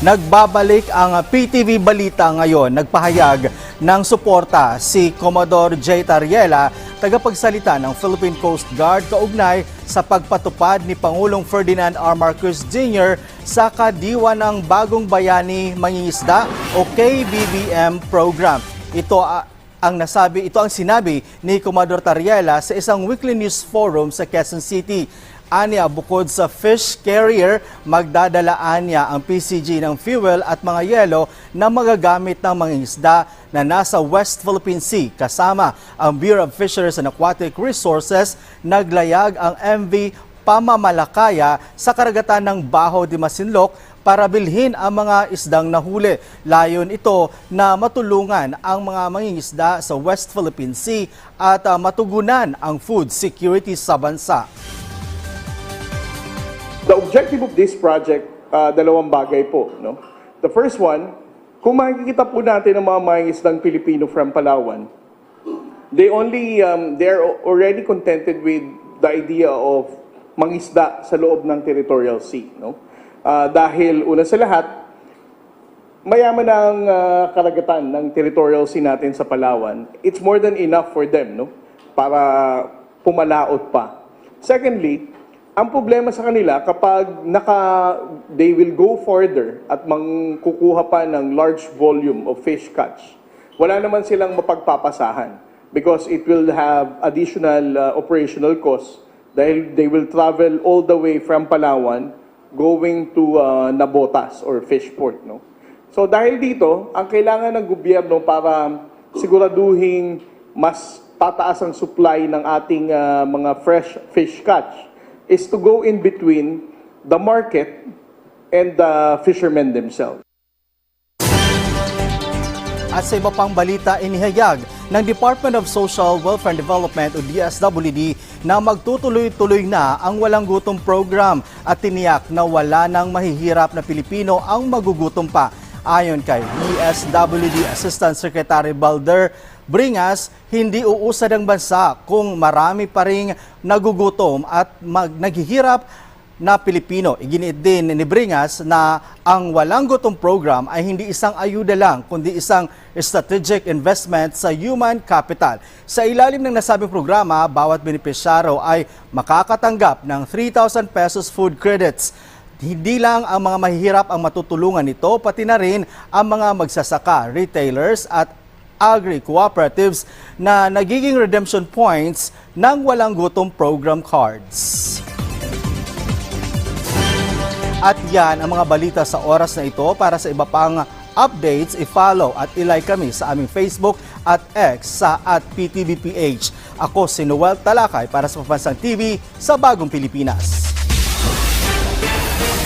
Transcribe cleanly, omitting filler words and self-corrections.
Nagbabalik ang PTV Balita ngayon. Nagpahayag ng suporta si Commodore J. Tariela, tagapagsalita ng Philippine Coast Guard, kaugnay sa pagpatupad ni Pangulong Ferdinand R. Marcos Jr. sa kadiwa ng Bagong Bayani Mangingisda o KBBM program. Ito ang sinabi ni Commodore Tariela sa isang weekly news forum sa Quezon City. Anya, bukod sa fish carrier, magdadalaan niya ang PCG ng fuel at mga yelo na magagamit ng mga isda na nasa West Philippine Sea. Kasama ang Bureau of Fisheries and Aquatic Resources, naglayag ang MV Pamamalakaya sa karagatan ng Baho de Masinloc para bilhin ang mga isdang nahuli. Layon ito na matulungan ang mga mangingisda sa West Philippine Sea at matugunan ang food security sa bansa. The objective of this project, dalawang bagay po. No? The first one, kung makikita po natin ang mga mangingisdang Pilipino from Palawan, they're already contented with the idea of mangisda sa loob ng territorial sea. No? Dahil una sa lahat, mayaman ang karagatan ng territorial sea natin sa Palawan. It's more than enough for them, no? Para pumalaot pa. Secondly, ang problema sa kanila kapag they will go further at kukuha pa ng large volume of fish catch, wala naman silang mapagpapasahan because it will have additional operational costs dahil they will travel all the way from Palawan going to Nabotas or Fishport. No? So dahil dito, ang kailangan ng gobyerno para siguraduhin mas tataas ang supply ng ating mga fresh fish catch is to go in between the market and the fishermen themselves. At sa iba pang balita, inihayag ng Department of Social Welfare and Development o DSWD na magtutuloy-tuloy na ang Walang Gutom program at tiniyak na wala nang mahihirap na Pilipino ang magugutom pa. Ayon kay DSWD Assistant Secretary Balder Bringas, hindi uusad ang bansa kung marami pa ring nagugutom at naghihirap na Pilipino. Iginiit din ni Bringas na ang Walang Gutom program ay hindi isang ayuda lang, kundi isang strategic investment sa human capital. Sa ilalim ng nasabing programa, bawat benepisyaro ay makakatanggap ng 3,000 pesos food credits. Hindi lang ang mga mahihirap ang matutulungan nito, pati na rin ang mga magsasaka, retailers at agri-cooperatives na nagiging redemption points ng Walang Gutom program cards. At yan ang mga balita sa oras na ito. Para sa iba pang updates, i-follow at i-like kami sa aming Facebook at X sa @PTVPH. Ako si Noel Talakay para sa Pambansang TV sa Bagong Pilipinas.